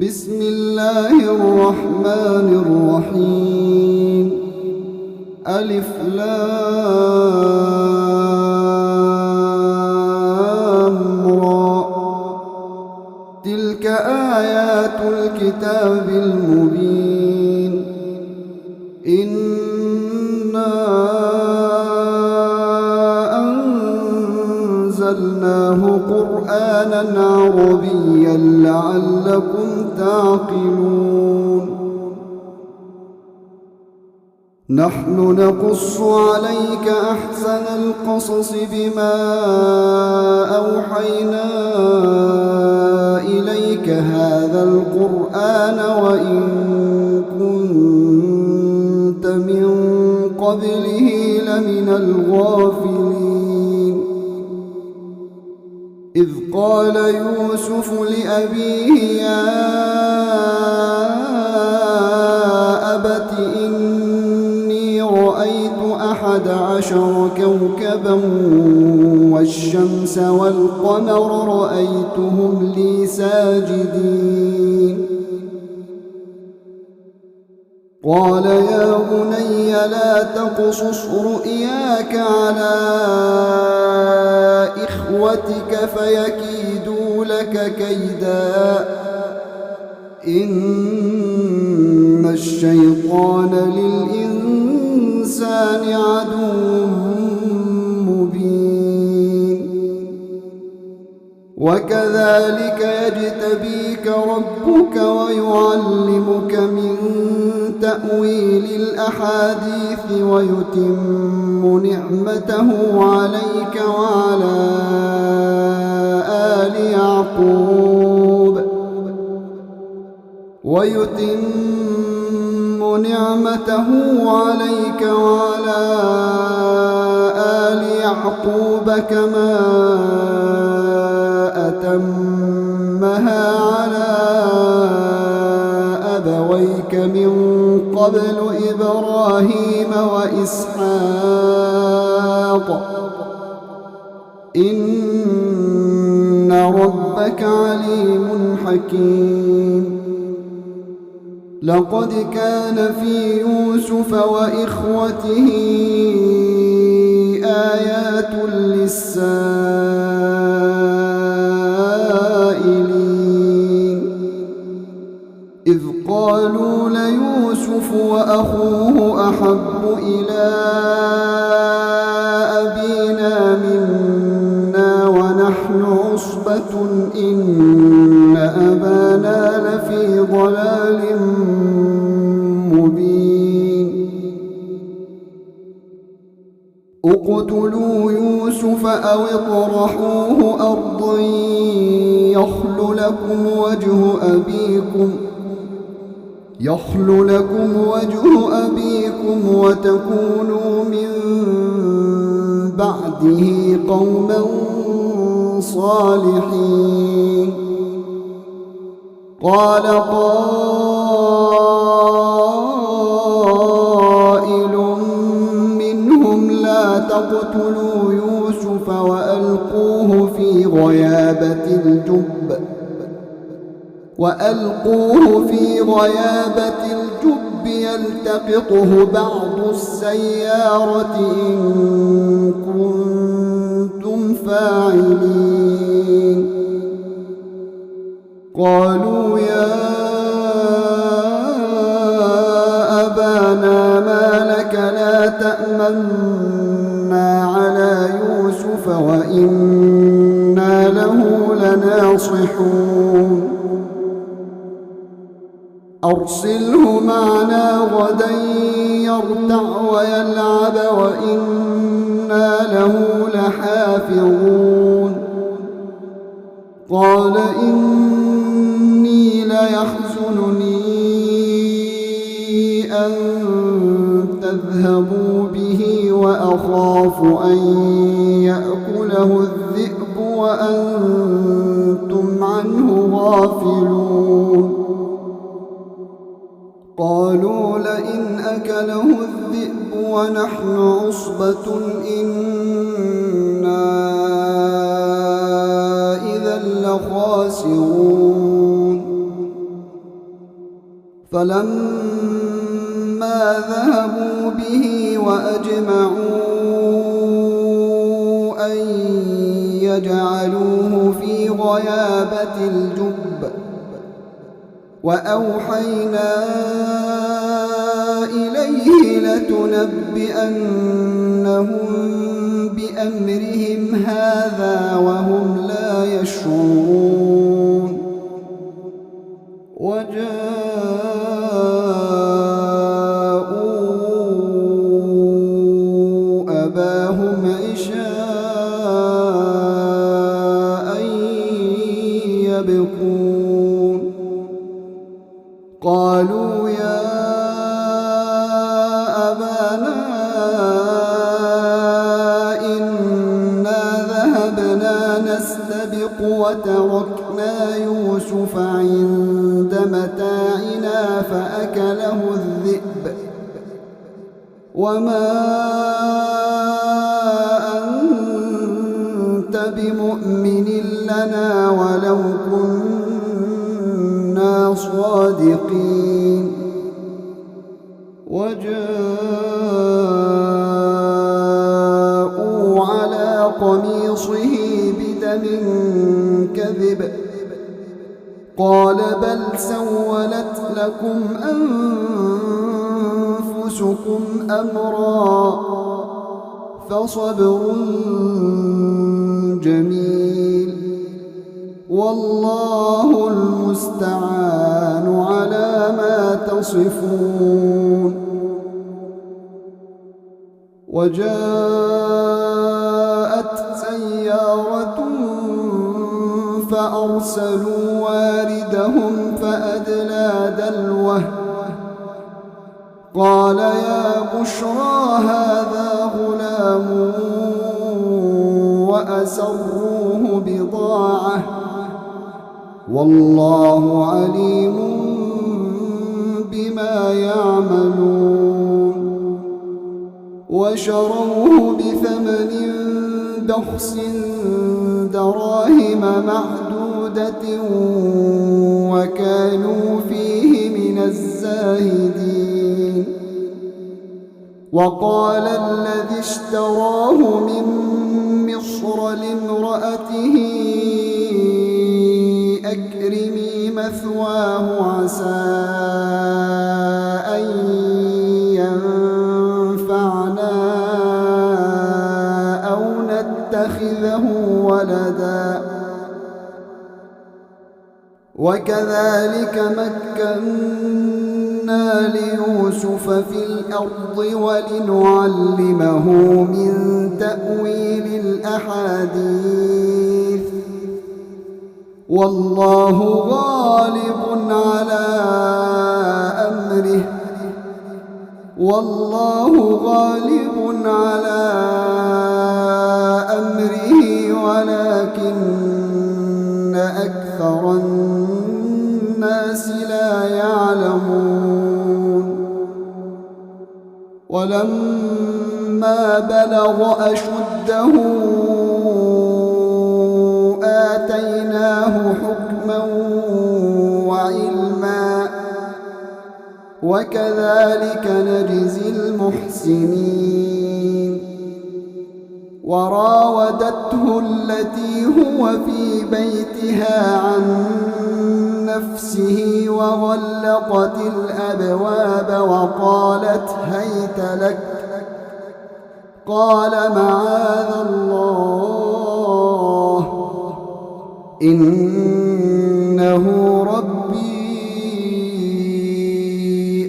بسم الله الرحمن الرحيم. ألف لام را. تلك آيات الكتاب المبين. إنا أنزلناه قرآنا عربيا لعلكم تعقلون. نحن نقص عليك أحسن القصص بما أوحينا إليك هذا القرآن وإن كنت من قبله لمن الغافلين. إذ قال يوسف لأبيه يا أبت إني رأيت 11 كوكبا والشمس والقمر رأيتهم لي ساجدين. قال يا بني لا تقصص رؤياك على إخوتك فيكيدوا لك كيدا إن الشيطان للإنسان عدو مبين. وكذلك يجتبيك ربك ويعلمك من تأويل الأحاديث ويتم نعمته عليك وعلى آل يعقوب كما أتمها على أبويك من قبل إبراهيم وإسحاق إن ربك عليم حكيم. لقد كان في يوسف وإخوته آيات للسائلين. إذ قالوا ليوسف وأخوه أحب إلى أبينا منا ونحن عصبة إن أبانا لفي ضلال مبين. اقتلوا يوسف أو اطرحوه أرضا يخل لكم وجه أبيكم وتكونوا من بعده قوما صالحين. قال قائل منهم لا تقتلوا يوسف وألقوه في غيابة الجب يلتقطه بعض السيارة إن كنتم فاعلين. قالوا يا أبانا ما لك لا تأمنا على يوسف وإنا له لناصحون. أرسله معنا غدا يرتع ويلعب وإنا له لحافظون. قال إني ليحزنني أن تذهبوا به وأخاف أن يأكله الذئب وأنتم عنه غافلون. قالوا لئن أكله الذئب ونحن عصبة إنا إذا لخاسرون. فلما ذهبوا به وأجمعوا أن يجعلوه في غيابة الجب وأوحينا إليه لتنبئنهم بأمرهم هذا وهم لا يشعرون وجاءوا أباهم عشاء يبكون قالوا يا أبانا إنا ذهبنا نستبق وتركنا يوسف عند متاعنا فأكله الذئب وما أنت بمؤمن لنا ولو كنا صادقين وجاءوا على قميصه بدم كذب قال بل سولت لكم أنفسكم أمرا فصبر جميل والله المستعان على ما تصفون وجاءت سيارة فأرسلوا واردهم فأدلى دلوه قال يا بشرى هذا غلام وأسروه بضاعة والله عليم بما يعملون وشروه بثمن بخس دراهم معدودة وكانوا فيه من الزاهدين وقال الذي اشتراه من مصر لامرأته أكرمي مثواه عسى أن ينفعنا أو نتخذه ولدا وكذلك مكنا ليوسف في الأرض ولنعلمه من تأويل الأحاديث والله غالب على أمره ولكن أكثر الناس لا يعلمون ولما بلغ أشده آتيناه حكما وعلما وكذلك نجزي المحسنين وراودته التي هو في بيتها عن نفسه وغلقت الأبواب وقالت هيت لك قال معاذ الله إنه ربي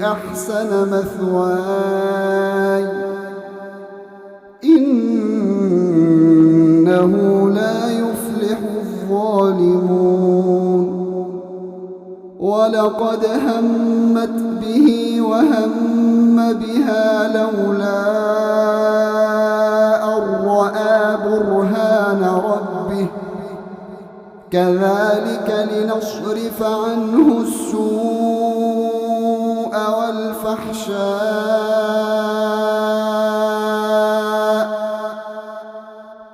أحسن مثواي إنه لا يفلح الظالمون ولقد همت به وهم بها لولا أن رأى برهان ربه كذلك لنصرف عنه السوء والفحشاء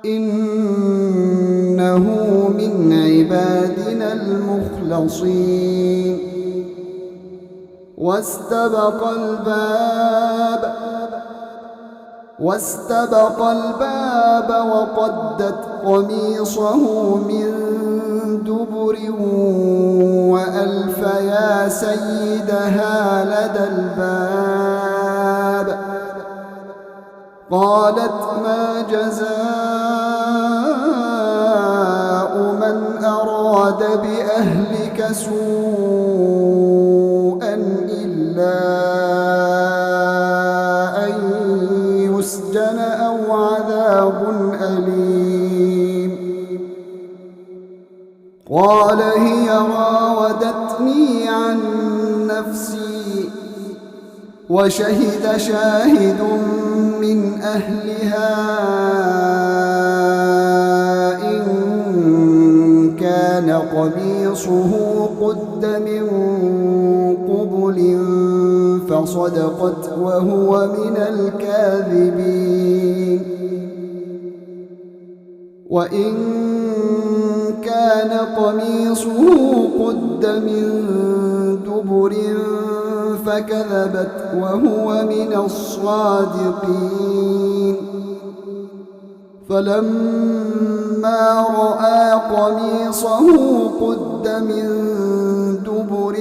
إنه من عبادنا المخلصين واستبق الباب وقدت قميصه من دبر وألف يا سيدها لدى الباب. قالت ما جزاء من أراد بأهلك سوءا إلا أن يسجن أو عذاب أليم. قال هي راودتني عن نفسي وشهد شاهد من أهلها إن كان قميصه قد من قبل فصدقت وهو من الكاذبين. وإن كان قميصه قد من دبر فكذبت وهو من الصادقين. فلما رأى قميصه قد من دبر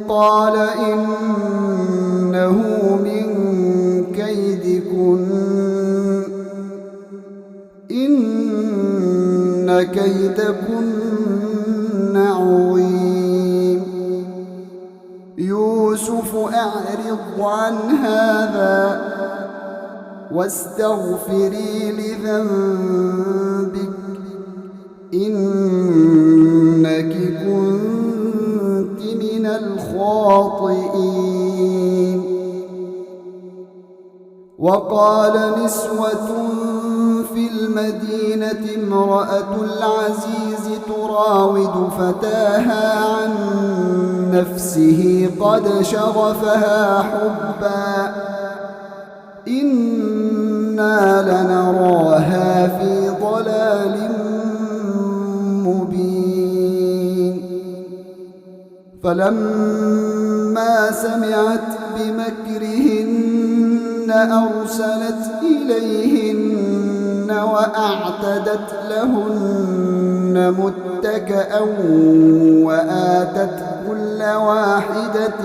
قال إنه من كيدكن إن كيدكن عظيم. يوسف أعرض عن هذا واستغفري لذنبك إنك كنت من الخاطئين. وقال نسوة في المدينة امرأة العزيز تراود فتاها عن نفسه قد شغفها حبا إنا لنراها في ضلال مبين. فلما سمعت بمكرهن أرسلت إليهن وأعتدت لهن متكئا وآتت كل واحدة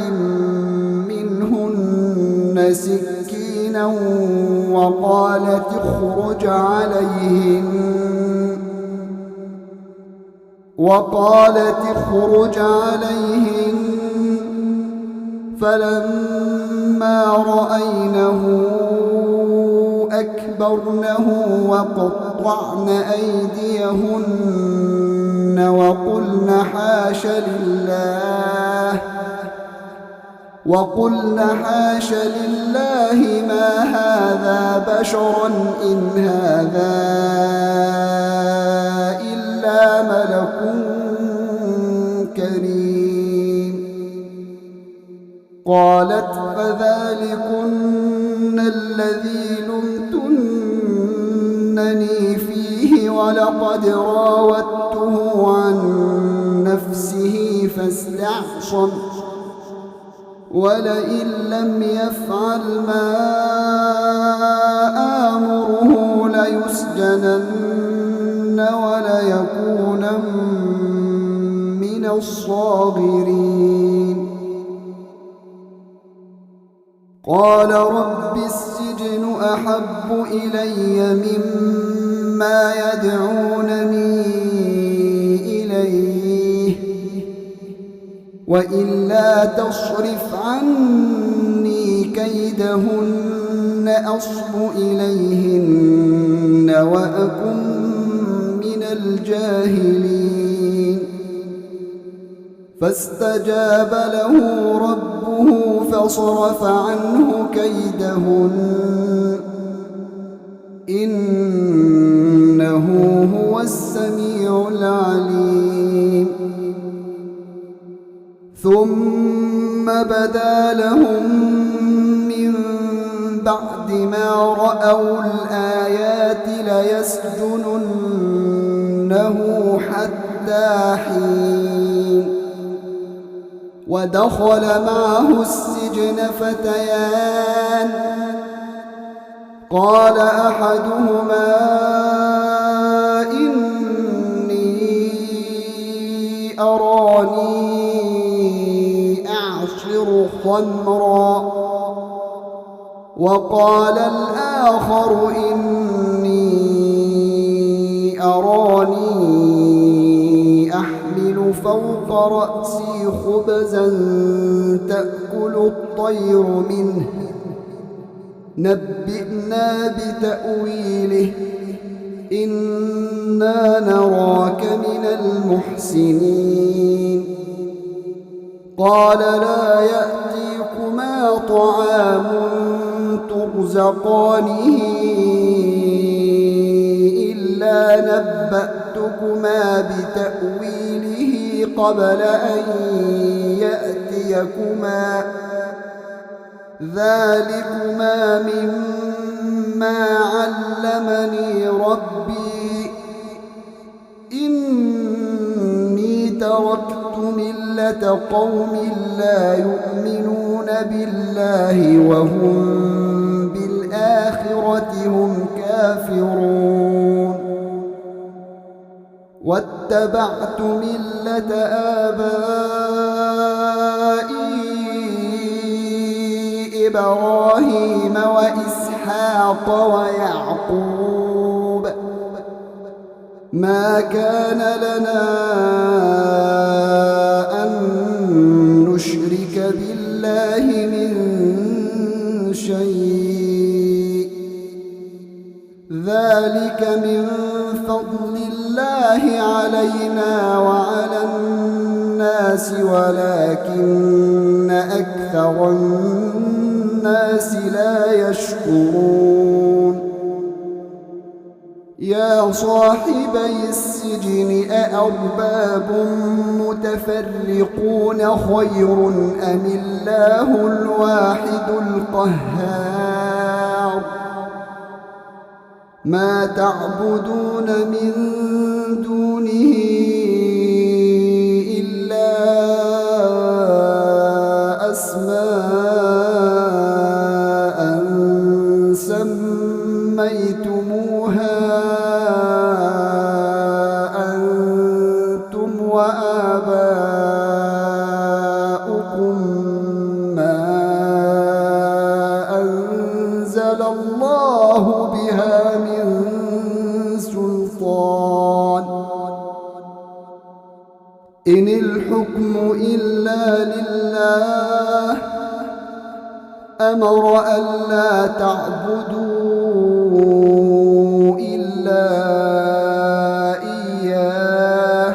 منهن سكينا وقالت اخرج عليهن. فلما رأينه أكبرنه وقطعن أيديهن وقلن حاش لله ما هذا بشرا إن هذا إلا ملك كريم. قالت فذلكن الذي لمتنني فيه ولقد راودته عن نفسه فاستعصم ولئن لم يفعل ما آمره ليسجنن وليكون من الصاغرين. قال رب السجن أحب إلي مما يدعونني إليه وإلا تصرف عني كيدهن أصب إليهن وأكن من الجاهلين. فاستجاب له ربه فصرف عنه كيدهن إنه هو السميع العليم. ثم بدا لهم من بعد ما رأوا الآيات ليسجننه حتى حين. ودخل معه السجن فتيان قال أحدهما إني أراني أعصر خمرا وقال الآخر إني أراني أحمل فوق رأسي خبزا تأكل الطير منه نبئنا بتأويله إنا نراك من المحسنين قال لا يأتيكما طعام ترزقانه إلا نبأتكما بتأويله قبل أن يأتيكما ذلكما مما علمني ربي إني تركت ملة قوم لا يؤمنون بالله وهم بالآخرة هم كافرون واتبعت ملة آبائي إبراهيم وإسحاق ويعقوب ما كان لنا أن نشرك بالله من شيء ذلك من فضل الله علينا وعلى الناس ولكن أكثر الناس لا يشكرون يا صاحبي السجن أأرباب متفرقون خير أم الله الواحد القهار ما تعبدون من دونه إلا أسماء سميتموها أنتم وآباؤكم ما أنزل الله بها من سلطان إن الحكم إلا لله أمر ألا تعبدوا إلا إياه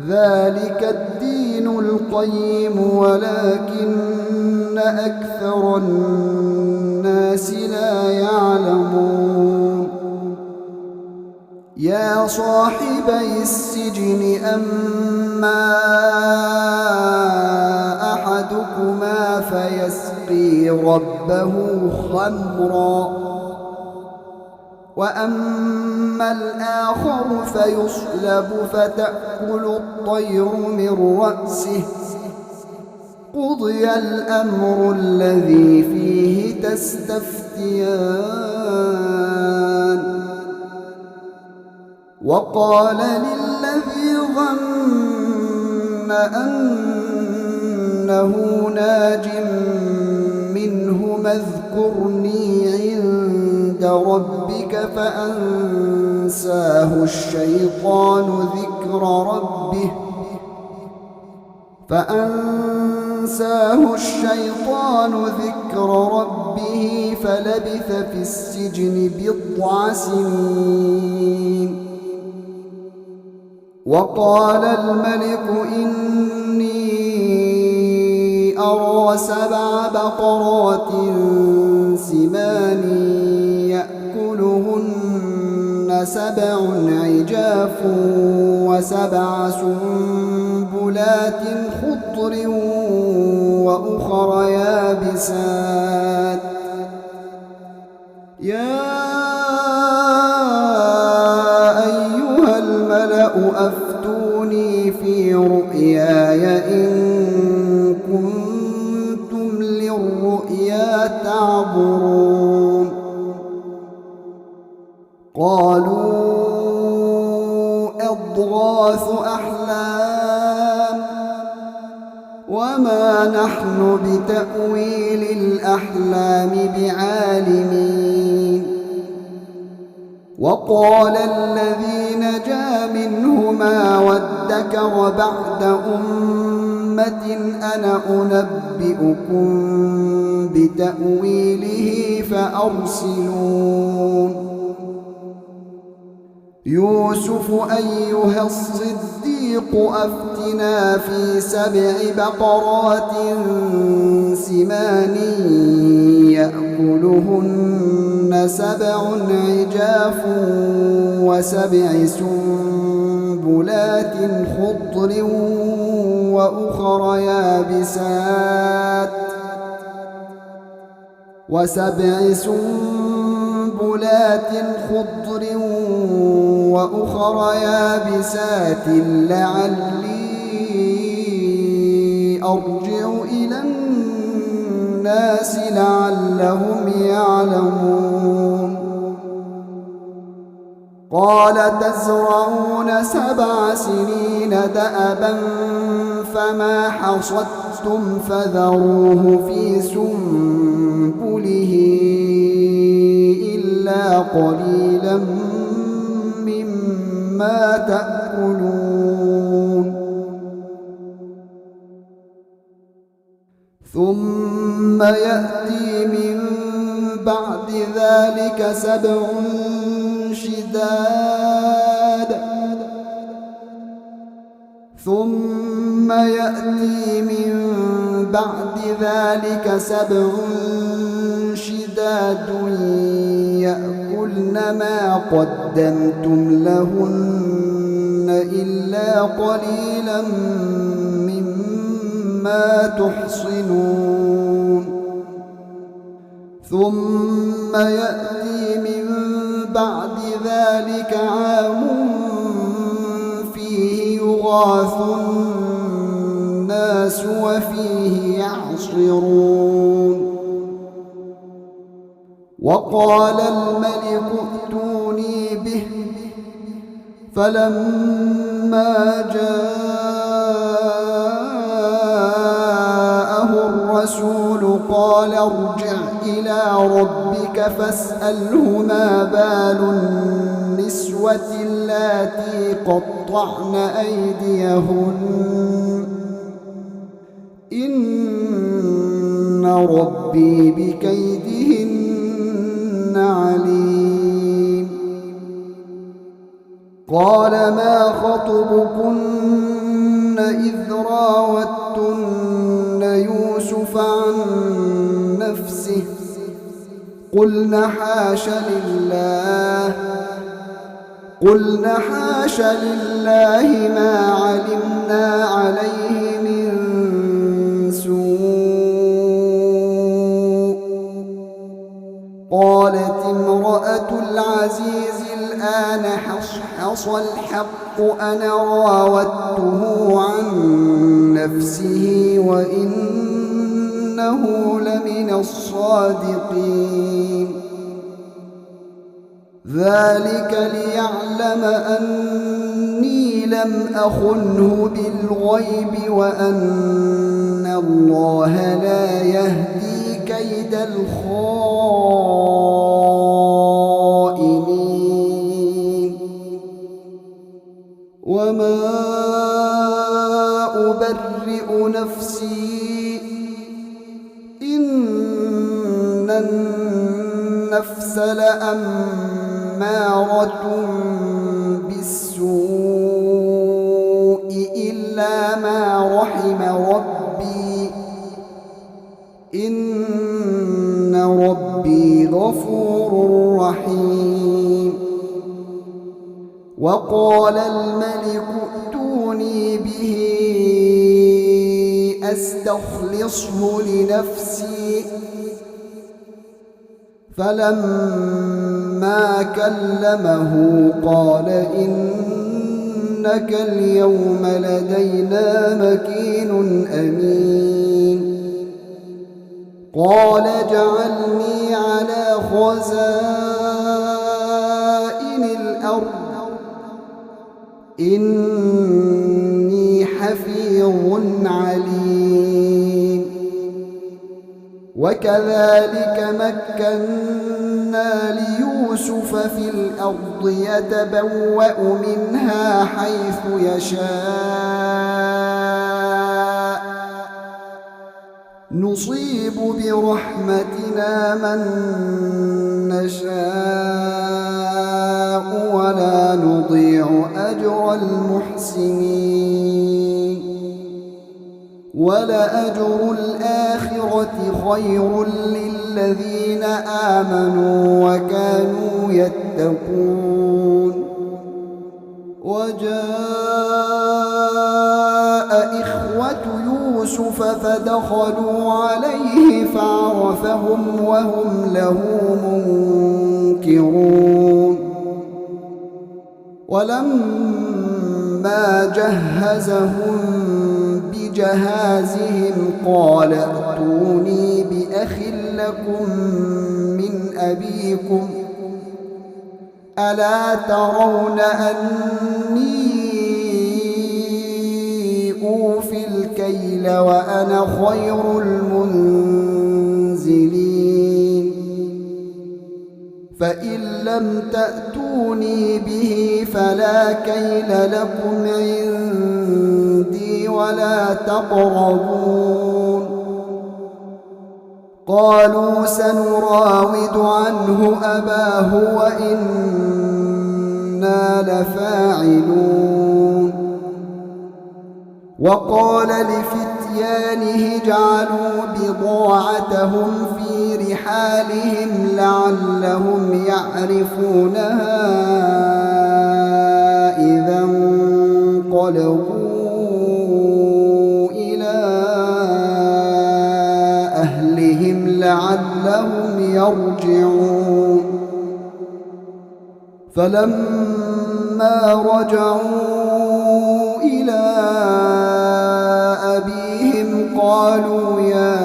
ذلك الدين القيم ولكن أكثر الناس لا يعلمون يا صاحبي السجن أما أحدكما فيسقي ربه خمرا وأما الآخر فيصلب فتأكل الطير من رأسه قضي الأمر الذي فيه تستفتيان وقال للذي ظن أنه ناج منه اذكرني عند ربك فأنساه الشيطان ذكر ربه فلبث في السجن بضع سنين وقال الملك إني أرى 7 بقرات سمان يأكلهن 7 عجاف و7 سنبلات خضر وأخر يابسات يا أيها الملأ أفتوني وأفتوني في رؤياي إن كنتم للرؤيا تعبرون قالوا أضغاث أحلام وما نحن بتأويل الأحلام بعالمين وقال الذي نجا منهما وادكر بعد أمة أنا أنبئكم بتأويله فأرسلون يوسف أيها الصديق أفتنا في 7 بقرات سمان يأكلهن 7 عجاف و7 سنبلات خضر وأخر يابسات و7 سنبلات خضر وأخر يابسات لعلي أرجع إلى الناس لعلهم يعلمون قال تزرعون 7 سنين دأبا فما حصدتم فذروه في سنبله إلا قليلا مما تأكلون ثم يأتي من بعد ذلك 7 شداد ثم يأتي من بعد ذلك 7 شداد يأكلن ما قدمتم لهن إلا قليلا مما تحصنون ثم يأتي من بعد ذلك عام فيه يغاث الناس وفيه يعصرون وقال الملك ائتوني به فلما جاءه الرسول قال ارجع إلى ربك فاسأله ما بال النسوة اللاتي قطعن أيديهن إن ربي بكيدهن عليم قال ما خطبكن إذ راوتن يوسف عن نفسه قلنا حاش لله ما علمنا عليه من سوء قالت امرأة العزيز الآن حصحص الحق أنا راودته عن نفسه وإنه لمن الصادقين ذلك ليعلم أني لم أخنه بالغيب وأن الله لا يهدي كيد الخائنين وما أبرئ نفسي إن النفس لأمارة بالسوء إلا ما رحم ربي إن ربي غفور رحيم وقال الملك ائتوني به أستخلصه لنفسي فلما كلمه قال إنك اليوم لدينا مكين أمين قال اجعلني على خزائن الأرض إني حفيظ عليم وكذلك مكنا ليوسف في الأرض يتبوأ منها حيث يشاء نصيب برحمتنا من نشاء ولا نضيع أجر المحسنين ولأجر الآخرة خير للذين آمنوا وكانوا يتقون وجاء إخوة يوسف فدخلوا عليه فعرفهم وهم له منكرون ولما جهزهم بجهازهم قال ائتوني بأخ لكم من أبيكم ألا ترون أني أوفي الكيل وأنا خير المنزلين فإن لم تأتوني به فلا كيل لكم عندي ولا تقربون قالوا سنراود عنه أباه وإنا لفاعلون وقال لفتيانه اجعلوا بضاعتهم في رحالهم لعلهم يعرفونها إذا انقلبوا إلى أهلهم لعلهم يرجعون فلما رجعوا إلى أبيهم قالوا يا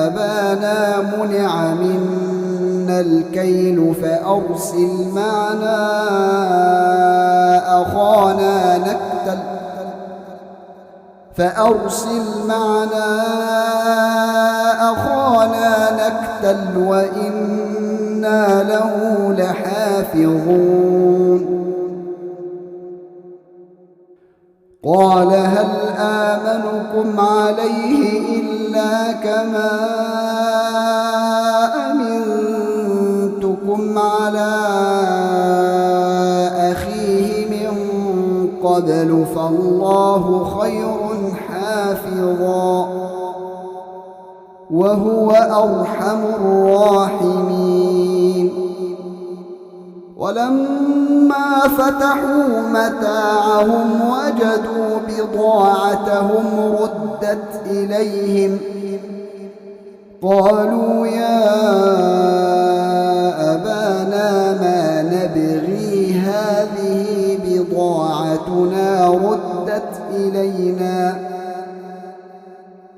أبانا منع منا الكيل فأرسل معنا أخانا نكتل وإنا له لحافظون قال هل آمنكم عليه إلا كما أمنتكم على أخيه من قبل فالله خير حافظا وهو أرحم الراحمين ولما فتحوا متاعهم وجدوا بضاعتهم ردت إليهم قالوا يا أبانا ما نبغي هذه بضاعتنا ردت إلينا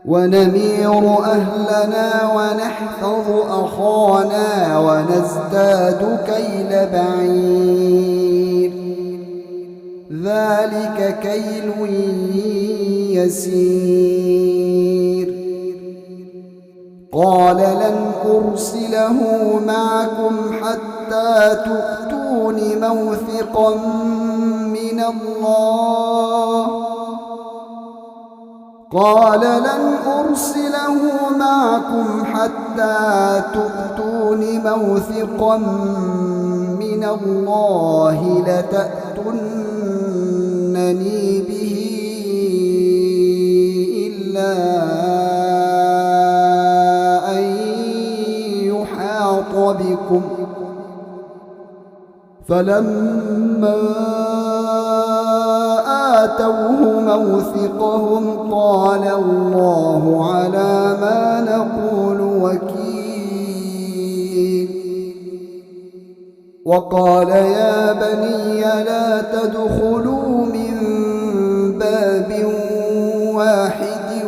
ونمير أهلنا ونحفظ أخانا ونزداد كيل بعير ذلك كيل يسير قال لن أرسله معكم حتى تؤتون موثقا من الله لتأتونني به إلا أن يحاط بكم فلما آتوه موثقهم قال الله على ما نقول وكيل وقال يا بني لا تدخلوا من باب واحد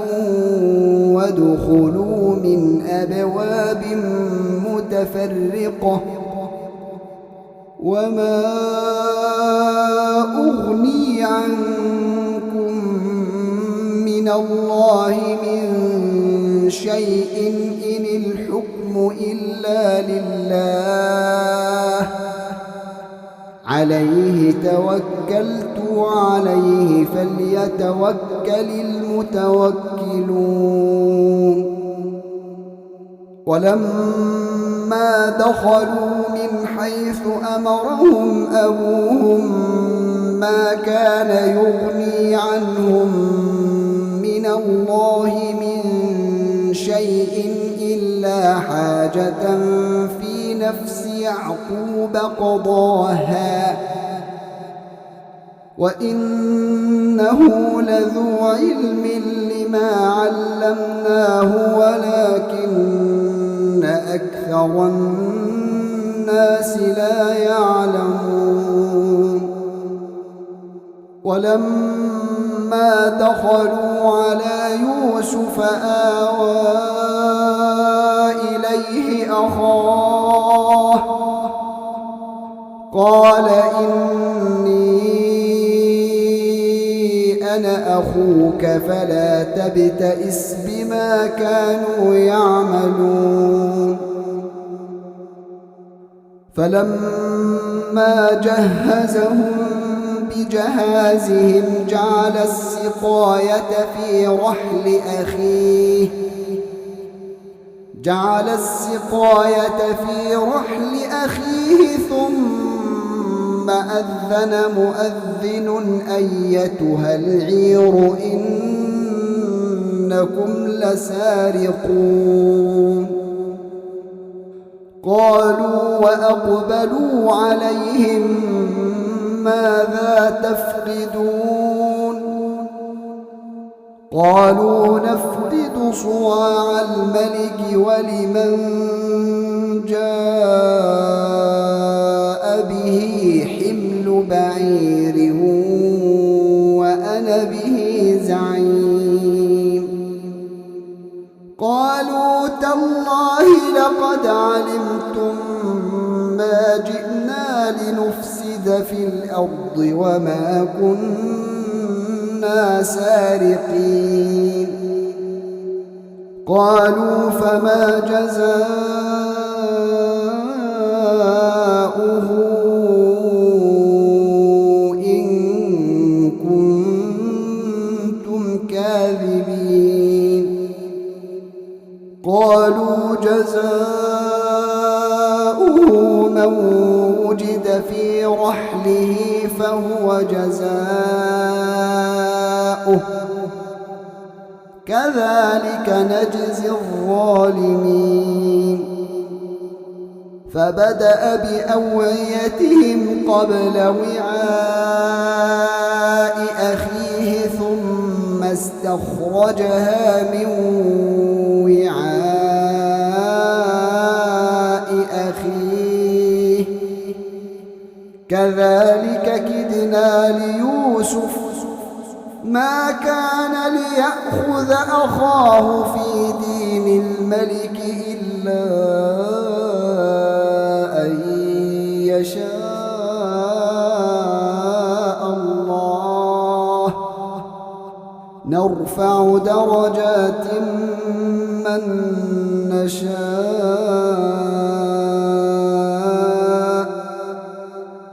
وادخلوا من أبواب متفرقة وما أغني عنكم من الله من شيء إن الحكم إلا لله عليه توكلت وعليه فليتوكل المتوكلون ولما دخلوا من حيث أمرهم أبوهم ما كان يغني عنهم من الله من شيء إلا حاجة في نفس يعقوب قضاها وإنه لذو علم لما علمناه ولكن أكثر الناس لا يعلمون ولما دخلوا على يوسف آوى إليه أخاه قال إني أنا أخوك فلا تبتئس بما كانوا يعملون فلما جهزهم بجهازهم جعل السقاية في رحل أخيه ثم أذن مؤذن أيتها العير إنكم لسارقون قالوا وأقبلوا عليهم ماذا تفقدون قالوا نفقد صواع الملك ولمن جاء به حمل بعير وأنا به زعيم قالوا تالله لقد علمتم ما جئنا لنفسد في الأرض وما كنا سارقين قالوا فما جزاؤه إن كنتم كاذبين قالوا جزاؤه من وجد في رحله فهو جزاؤه كذلك نجزي الظالمين فبدأ بأوعيتهم قبل وعاء أخيه ثم استخرجها من وعاء أخيه كذلك كدنا ليوسف ما كان ليأخذ أخاه في دين الملك إلا أن يشاء الله نرفع درجات من نشاء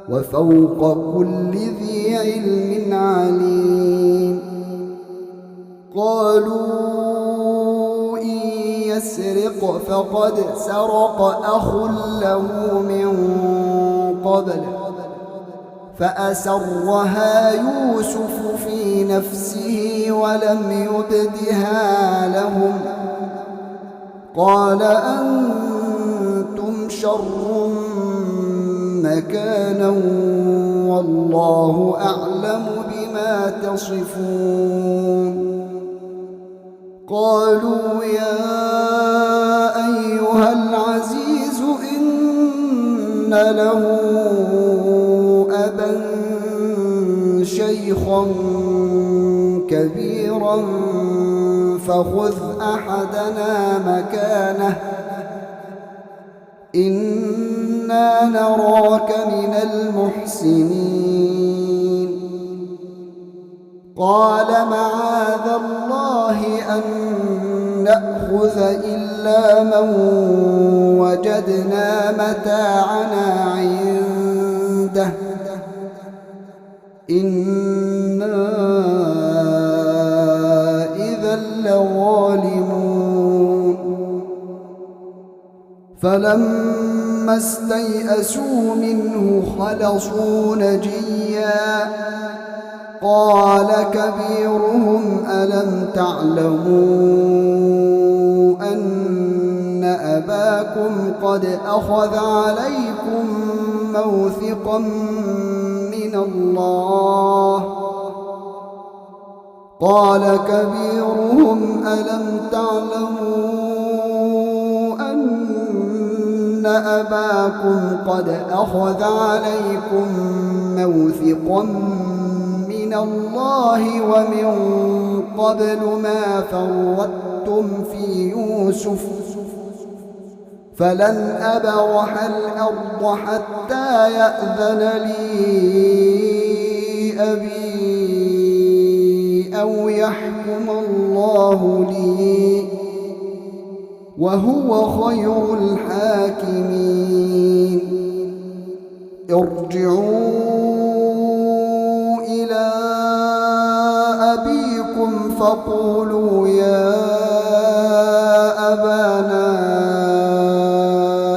وفوق كل ذي علم عليم قالوا إن يسرق فقد سرق أخ له من قبل فأسرها يوسف في نفسه ولم يبدها لهم قال أنتم شر مكانا والله أعلم بما تصفون قالوا يا أيها العزيز إن له أبا شيخا كبيرا فخذ أحدنا مكانه إنا نراك من المحسنين قال معاذ الله أن نأخذ إلا من وجدنا متاعنا عنده إنا إذا لظالمون فلما استيئسوا منه خلصوا نجيا قال كبيرهم ألم تعلموا أن أباكم قد أخذ عليكم موثقا من الله قال كبيرهم ألم تعلموا أن أباكم قد أخذ عليكم موثقا من الله ومن قبل ما فرطتم في يوسف فلن أبرح الأرض حتى يأذن لي أبي أو يحكم الله لي وهو خير الحاكمين ارجعوا إلى أبيكم فقولوا يا أبانا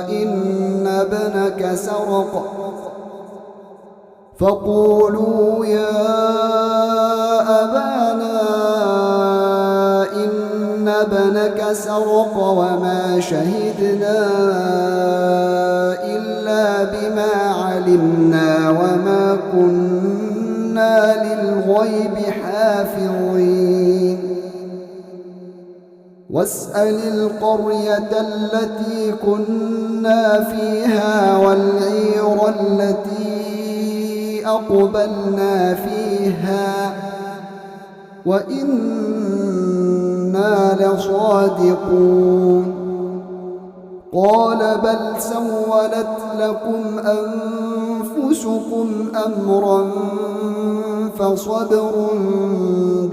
إن ابنك سرق فقولوا يا أبانا إن ابنك سرق وما شهدنا إلا بما علمنا وما كنا للغيب حافظين واسأل القرية التي كنا فيها والعير التي أقبلنا فيها وإنا لصادقون قال بل سولت لكم أنفسكم أمرا فصبر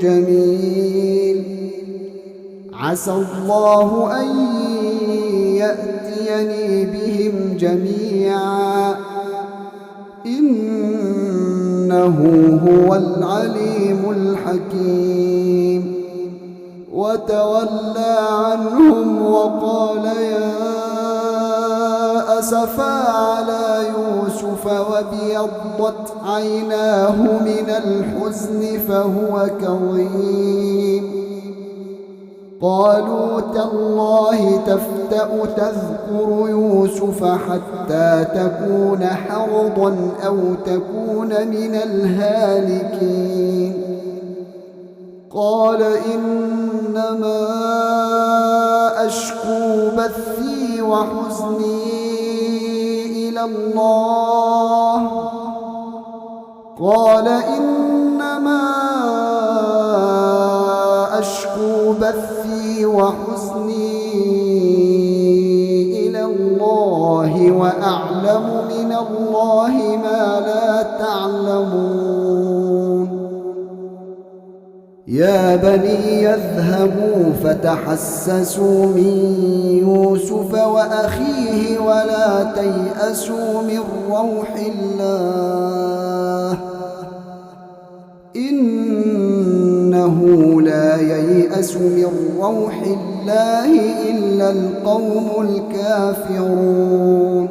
جميل عسى الله أن يأتيني بهم جميعا إنه هو العليم الحكيم وتولى عنهم وقال يا أسفا على يوسف وابيضت عيناه من الحزن فهو كظيم قالوا تالله تفتأ تذكر يوسف حتى تكون حرضا أو تكون من الهالكين قال إنما أشكو بثي وحزني إلى الله قال إنما أشكو بثي وحزني إلى الله وأعلم من الله ما لا تعلمون يا بني يذهبوا فتحسسوا من يوسف وأخيه ولا تيأسوا من روح الله إنه لا ييأس من روح الله إلا القوم الكافرون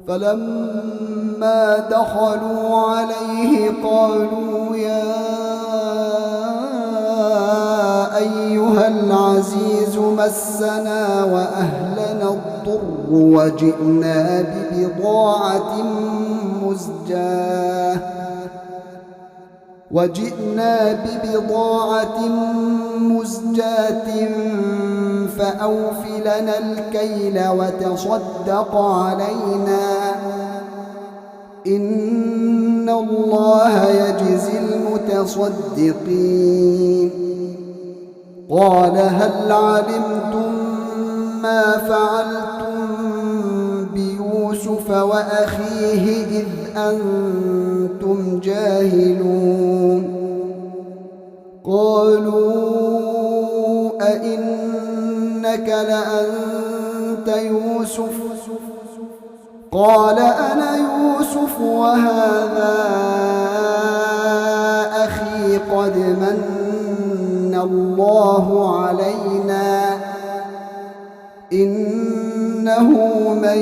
فلما دخلوا عليه قالوا يا أيها العزيز مسنا وأهلنا الضر وجئنا ببضاعة مزجاة وجئنا ببضاعة مزجاة فأوف لنا الكيل وتصدق علينا إن الله يجزي المتصدقين. قال هل علمتم ما فعلتم بيوسف وأخيه إذ أنتم جاهلون؟ قالوا أئنك لأنت يوسف؟ قال أنا يوسف وهذا أخي قد من الله علينا إنه من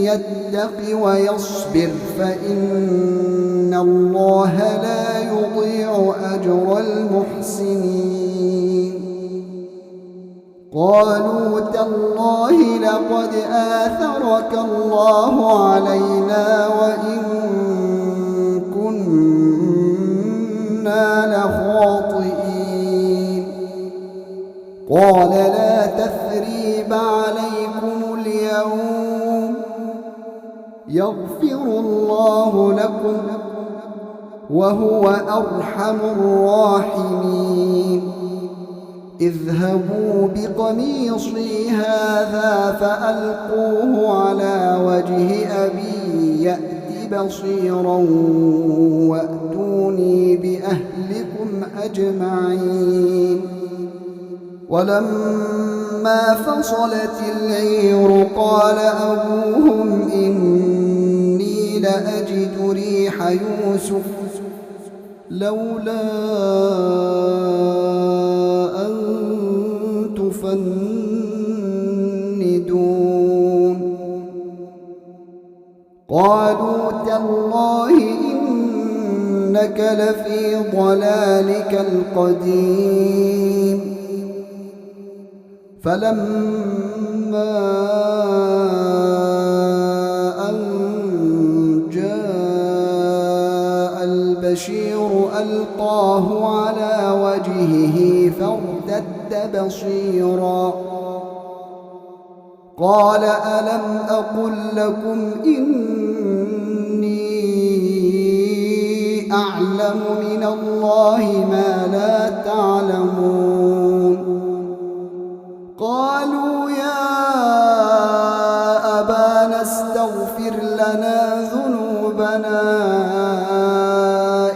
يتق ويصبر فإن الله لا يضيع أجر المحسنين. قالوا تالله لقد آثرك الله علينا وإن كنا لخاطئين. قال لا تثريب عليكم اليوم يغفر الله لكم وهو أرحم الراحمين. اذهبوا بقميصي هذا فألقوه على وجه أبي يأت بصيرا وأتوني بأهلكم أجمعين. ولما فصلت العير قال أبوهم إني لأجد ريح يوسف لولا أن تفندون. قالوا تالله إنك لفي ضلالك القديم. فلما أن جاء البشير ألقاه على وجهه فارتد بصيرا قال ألم أقل لكم إني أعلم من الله ما لا تعلمون. قالوا يا أبانا استغفر لنا ذنوبنا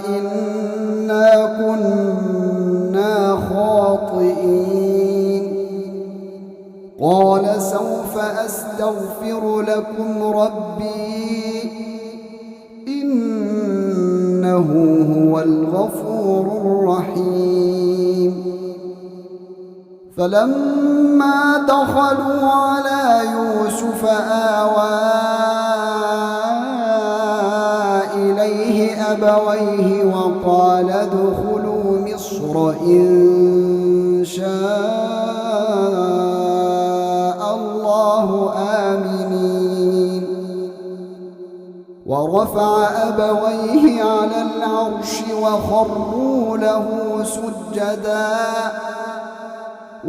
إنا كنا خاطئين. قال سوف أستغفر لكم ربي إنه هو الغفور الرحيم. فلما دخلوا على يوسف آوى إليه أبويه وقال ادخلوا مصر إن شاء الله آمنين. ورفع أبويه على العرش وخروا له سجدا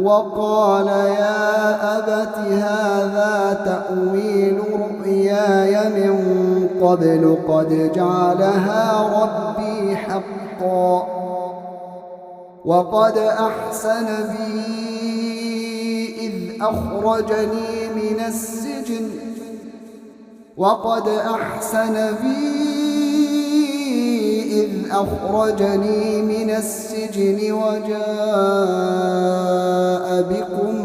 وقال يا أبت هذا تأويل رؤياي من قبل قد جعلها ربي حقا وقد أحسن بي إذ أخرجني من السجن وجاء بكم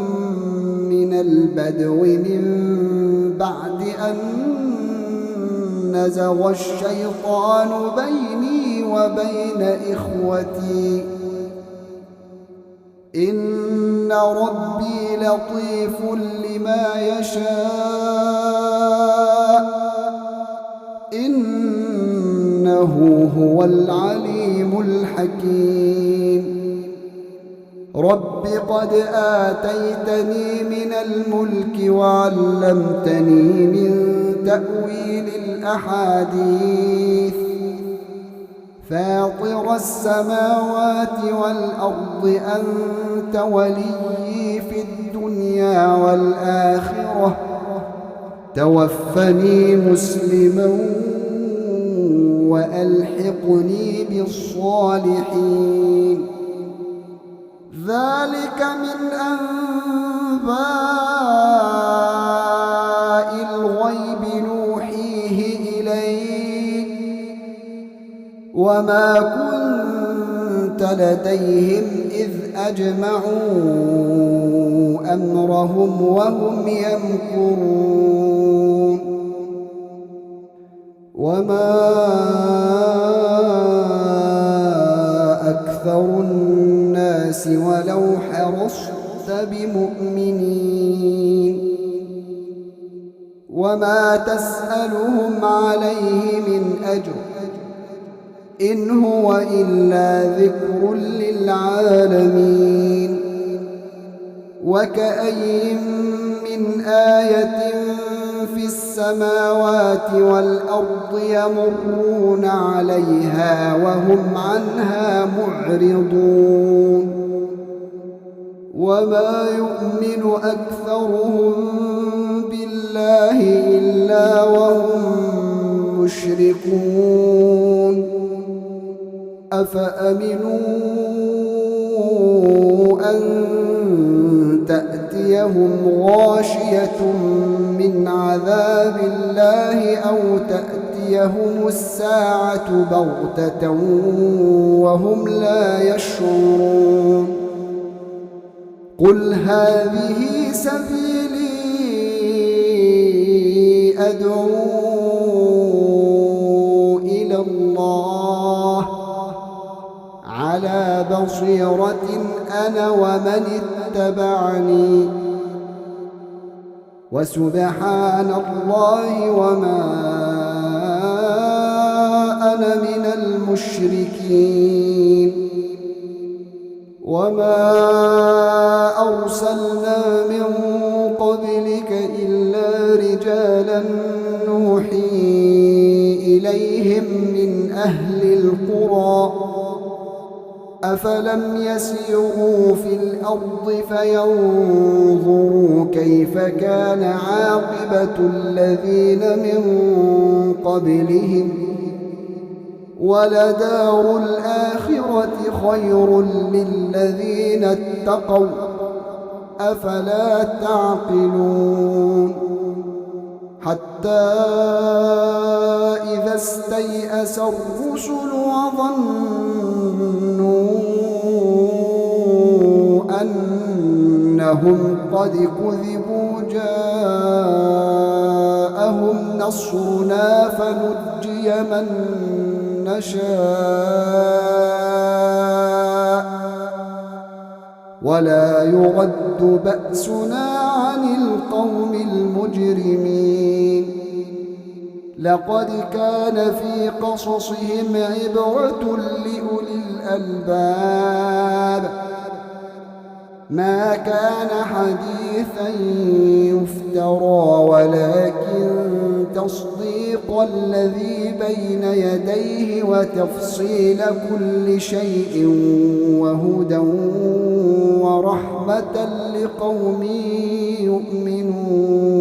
من البدو من بعد أن نزغ الشيطان بيني وبين إخوتي إن ربي لطيف لما يشاء إنه هو العليم الحكيم. رب قد آتيتني من الملك وعلمتني من تأويل الأحاديث فاطر السماوات والأرض أنت وليي في الدنيا والآخرة توفني مسلما وألحقني بالصالحين ذلك من أنباء الغيب نوحيه إليك وما كنت لديهم إذ أجمعوا أمرهم وهم يمكرون وما أكثر الناس ولو حرصت بمؤمنين وما تسألهم عليه من أجر إن هو إلا ذكر للعالمين وكأين من آية في السماوات والأرض يمرون عليها وهم عنها معرضون وما يؤمن أكثرهم بالله إلا وهم مشركون أفأمنوا أن تأتيهم غاشية من عذاب الله أو تأتيهم الساعة بغتة وهم لا يشعرون قل هذه سبيلي أدعو إلى الله على بصيرة أنا ومن اتبعني وسبحان الله وما أنا من المشركين وما أرسلنا من قبلك إلا رجالا نوحي إليهم من أهل القرى أفلم يسيروا في الأرض فينظروا كيف كان عاقبة الذين من قبلهم ولدار الآخرة خير للذين اتقوا أفلا تعقلون حتى إذا استيأس الرسل وظنوا أنهم قد كذبوا جاءهم نصرنا فنجي من نشاء ولا يرد بأسنا عن القوم المجرمين لقد كان في قصصهم عبرة لأولي الألباب ما كان حديثا يفترى ولكن تصديق الذي بين يديه وتفصيل كل شيء وهدى ورحمة لقوم يؤمنون